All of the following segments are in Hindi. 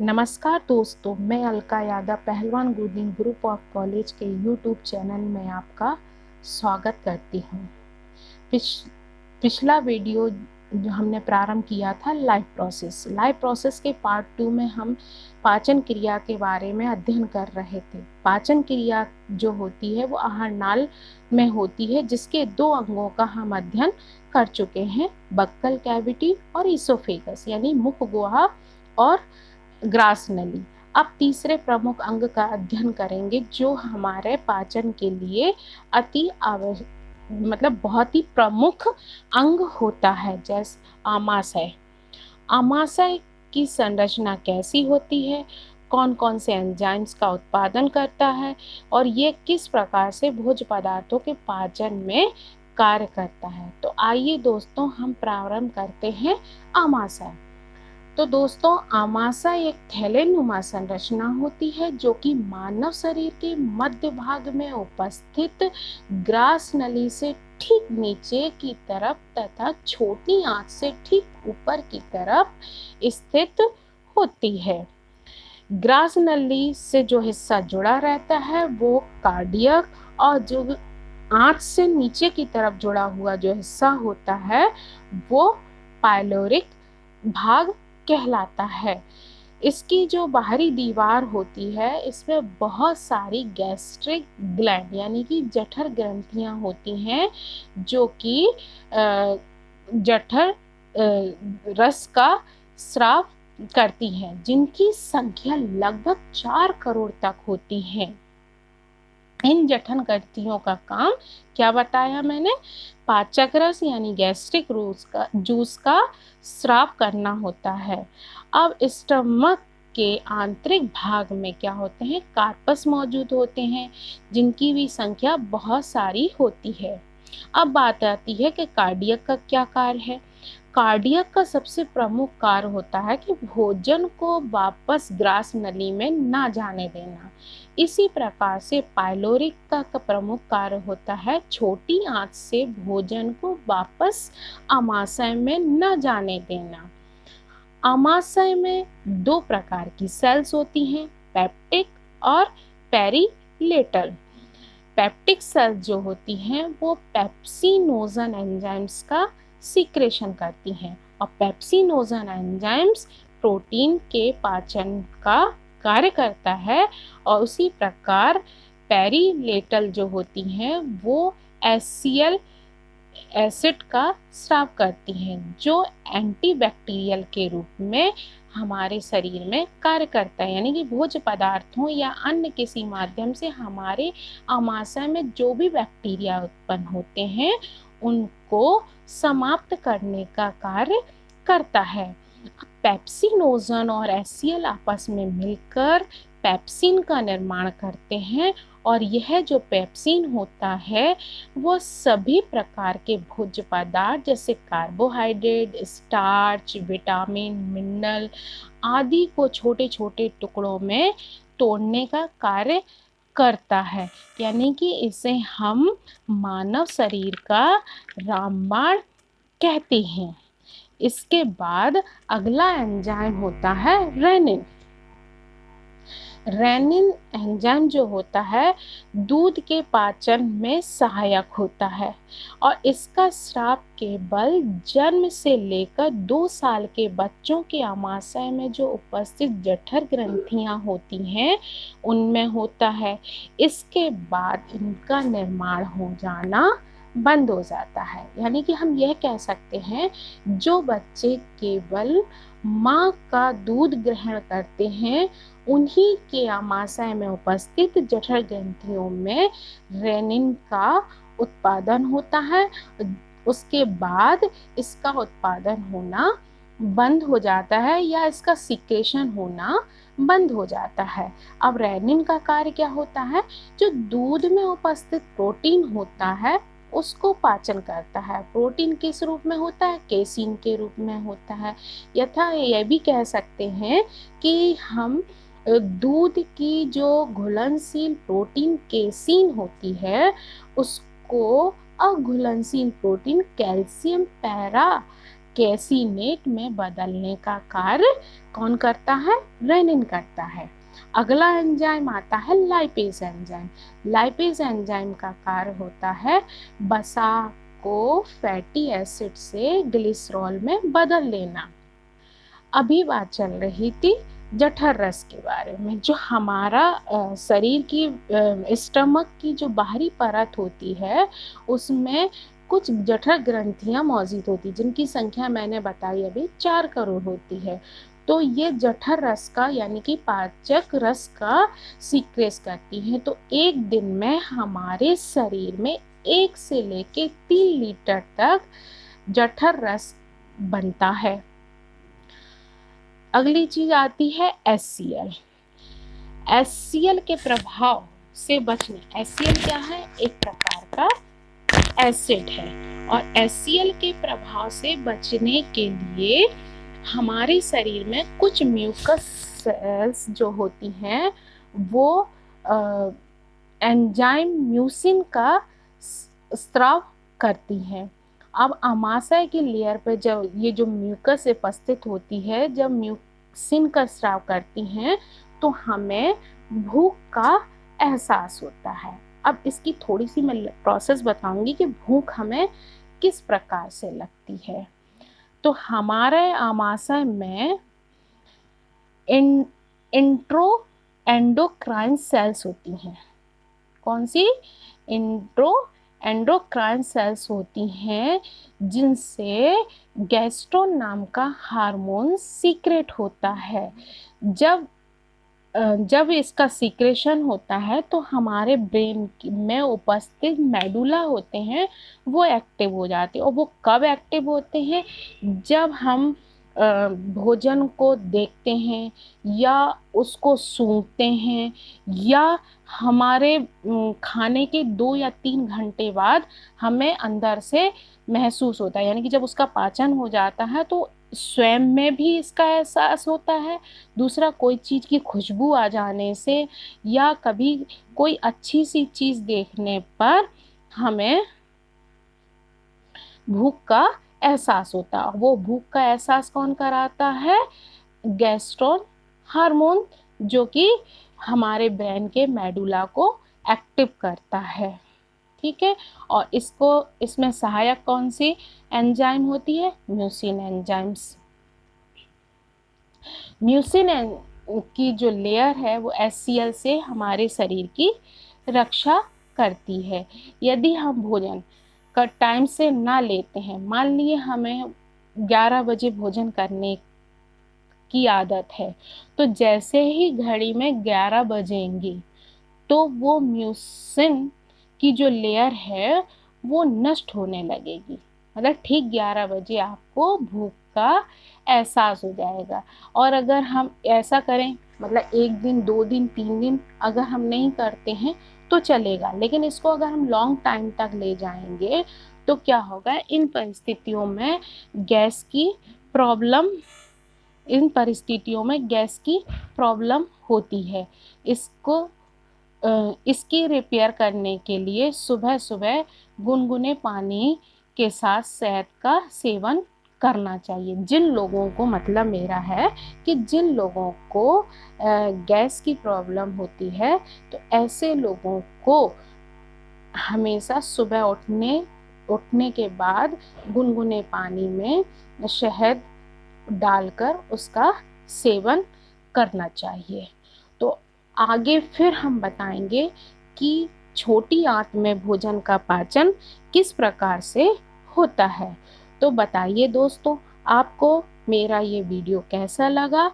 नमस्कार दोस्तों, मैं अलका यादव पहलवान गुरदीन ग्रुप ऑफ कॉलेज के यूट्यूब चैनल में आपका स्वागत करती हूँ। पिछ पिछला वीडियो जो हमने प्रारंभ किया था लाइफ प्रोसेस के पार्ट 2 में हम पाचन क्रिया के बारे में अध्ययन कर रहे थे। पाचन क्रिया जो होती है वो आहार नाल में होती है, जिसके 2 अंगों का हम अध्ययन कर चुके हैं, बक्कल कैविटी और इसोफेगस यानी मुख गुहा और ग्रास नली। अब तीसरे प्रमुख अंग का अध्ययन करेंगे जो हमारे पाचन के लिए अति आवश्यक बहुत ही प्रमुख अंग होता है, जैसे आमाशय। आमाशय की संरचना कैसी होती है, कौन कौन से एंजाइम्स का उत्पादन करता है और ये किस प्रकार से भोज्य पदार्थों के पाचन में कार्य करता है। तो आइए दोस्तों हम प्रारंभ करते हैं आमाशय। तो दोस्तों, आमाशय एक थैलेनुमा संरचना होती है जो कि मानव शरीर के मध्य भाग में उपस्थित ग्रास नली से ठीक नीचे की तरफ तथा छोटी आंत से ठीक ऊपर की तरफ स्थित होती है। ग्रास नली से जो हिस्सा जुड़ा रहता है वो कार्डियक, और जो आंत से नीचे की तरफ जुड़ा हुआ जो हिस्सा होता है वो पाइलोरिक भाग कहलाता है। इसकी जो बाहरी दीवार होती है इसमें बहुत सारी गैस्ट्रिक ग्लैंड यानी कि जठर ग्रंथियां होती हैं जो कि जठर रस का स्राव करती हैं, जिनकी संख्या लगभग 4 करोड़ तक होती है। इन जठर ग्रंथियों का काम क्या बताया मैंने, पाचक रस यानी गैस्ट्रिक जूस का स्राव करना होता है। अब स्टमक के आंतरिक भाग में क्या होते हैं, कार्पस मौजूद होते हैं, जिनकी भी संख्या बहुत सारी होती है। अब बात आती है कि कार्डियक का क्या कार्य है। कार्डियक का सबसे प्रमुख कार्य होता है कि भोजन को वापस ग्रास नली में ना जाने देना। इसी प्रकार से पाइलोरिक का प्रमुख कार्य होता है छोटी आंत से भोजन को वापस आमाशय में न जाने देना। आमाशय में 2 प्रकार की सेल्स होती हैं, पेप्टिक और पेरिलेटल। पेप्टिक सेल्स जो होती हैं वो पेप्सिनोजन एंजाइम्स का सीक्रेशन करती हैं, और पेप्सिनोजन एंजाइम्स प्रोटीन के पाचन का कार्य करता है। और उसी प्रकार पेरिलेटल जो होती हैं वो HCl एसिड का स्राव करती हैं, जो एंटीबैक्टीरियल के रूप में हमारे शरीर में कार्य करता है। यानी कि भोज्य पदार्थों या अन्य किसी माध्यम से हमारे आमाशय में जो भी बैक्टीरिया उत्पन्न होते हैं उनको समाप्त करने का कार्य करता है। पेप्सिनोजन और HCl आपस में मिलकर पेप्सिन का निर्माण करते हैं, और यह जो पेप्सिन होता है वो सभी प्रकार के भोज्य पदार्थ जैसे कार्बोहाइड्रेट, स्टार्च, विटामिन, मिनरल आदि को छोटे छोटे टुकड़ों में तोड़ने का कार्य करता है। यानी कि इसे हम मानव शरीर का रामबाण कहते हैं। इसके बाद अगला एंजाइम होता है रेनिन। रेनिन एंजाइम जो होता है दूध के पाचन में सहायक होता है, और इसका स्राव केवल जन्म से लेकर 2 साल के बच्चों के आमाशय में जो उपस्थित जठर ग्रंथियां होती हैं उनमें होता है। इसके बाद इनका निर्माण हो जाना बंद हो जाता है। यानी कि हम यह कह सकते हैं जो बच्चे केवल माँ का दूध ग्रहण करते हैं उन्हीं के आमाशय में उपस्थित जठर ग्रंथियों में रेनिन का उत्पादन होता है। उसके बाद इसका उत्पादन होना बंद हो जाता है या इसका सिक्रेशन होना बंद हो जाता है। अब रेनिन का कार्य क्या होता है, जो दूध में उपस्थित प्रोटीन होता है उसको पाचन करता है। प्रोटीन किस रूप में होता है, केसीन के रूप में होता है। यथा यह भी कह सकते हैं कि हम दूध की जो घुलनशील प्रोटीन केसीन होती है उसको अघुलनशील प्रोटीन कैल्शियम पैरा कैसीनेट में बदलने का कार्य कौन करता है? रेनिन करता है। अगला एंजाइम आता है लाइपेज एंजाइम। लाइपेज एंजाइम का कार्य होता है वसा को फैटी एसिड से ग्लिसरॉल में बदल देना। अभी बात चल रही थी जठर रस के बारे में। जो हमारा शरीर की स्टमक की जो बाहरी परत होती है उसमें कुछ जठर ग्रंथियां मौजूद होती, जिनकी संख्या मैंने बताई अभी 4 करोड़ होती है। तो ये जठर रस का यानी कि पाचक रस का सीक्रेट करती हैं। तो एक दिन में हमारे शरीर में 1 से लेके 3 लीटर तक जठर रस बनता है। अगली चीज आती है HCl। HCl के प्रभाव से बचने, HCl क्या है? एक प्रकार का एसिड है। और HCl के प्रभाव से बचने के लिए हमारे शरीर में कुछ म्यूकस सेल्स जो होती हैं वो एंजाइम म्यूसिन का स्राव करती हैं। अब आमाशय की लेयर पे जब ये जो म्यूकस उपस्थित होती है, जब म्यूसिन का स्राव करती हैं तो हमें भूख का एहसास होता है। अब इसकी थोड़ी सी मैं प्रोसेस बताऊंगी कि भूख हमें किस प्रकार से लगती है। तो हमारे आमाशय में इंट्रो एंडोक्राइन सेल्स होती हैं। कौन सी? एंडोक्राइन सेल्स होती हैं जिनसे गैस्ट्रोन नाम का हार्मोन सीक्रेट होता है। जब इसका सीक्रेशन होता है तो हमारे ब्रेन में उपस्थित मेडुला होते हैं वो एक्टिव हो जाते हैं। और वो कब एक्टिव होते हैं? जब हम भोजन को देखते हैं या उसको सूंघते हैं, या हमारे खाने के 2 या 3 घंटे बाद हमें अंदर से महसूस होता है, यानी कि जब उसका पाचन हो जाता है तो स्वयं में भी इसका एहसास होता है। दूसरा, कोई चीज़ की खुशबू आ जाने से या कभी कोई अच्छी सी चीज़ देखने पर हमें भूख का एहसास होता है। वो भूख का एहसास कौन कराता है? गैस्ट्रोन हार्मोन, जो कि हमारे ब्रेन के मेडुला को एक्टिव करता है। ठीक है। और इसमें सहायक कौन सी एंजाइम होती है? Mucin enzymes. म्यूसिन की जो लेयर है वो HCl से हमारे शरीर की रक्षा करती है। यदि हम भोजन का टाइम से ना लेते हैं, मान लिए हमें 11 बजे भोजन करने की आदत है, तो जैसे ही घड़ी में 11 बजेंगी तो वो म्यूसिन की जो लेयर है वो नष्ट होने लगेगी। मतलब ठीक 11 बजे आपको भूख का एहसास हो जाएगा। और अगर हम ऐसा करें, मतलब 1 दिन 2 दिन 3 दिन अगर हम नहीं करते हैं तो चलेगा, लेकिन इसको अगर हम लॉन्ग टाइम तक ले जाएंगे तो क्या होगा? इन परिस्थितियों में गैस की प्रॉब्लम होती है। इसकी रिपेयर करने के लिए सुबह सुबह गुनगुने पानी के साथ शहद का सेवन करना चाहिए। जिन लोगों को, मतलब मेरा है कि जिन लोगों को गैस की प्रॉब्लम होती है, तो ऐसे लोगों को हमेशा सुबह उठने के बाद गुनगुने पानी में शहद डालकर उसका सेवन करना चाहिए। तो आगे फिर हम बताएंगे कि छोटी आंत में भोजन का पाचन किस प्रकार से होता है। तो बताइए दोस्तों, आपको मेरा ये वीडियो कैसा लगा?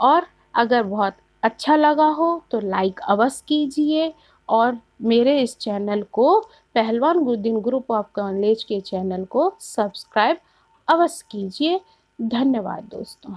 और अगर बहुत अच्छा लगा हो तो लाइक अवश्य कीजिए, और मेरे इस चैनल को, पहलवान गुरुदीन ग्रुप ऑफ कॉलेज के चैनल को सब्सक्राइब अवश्य कीजिए। धन्यवाद दोस्तों।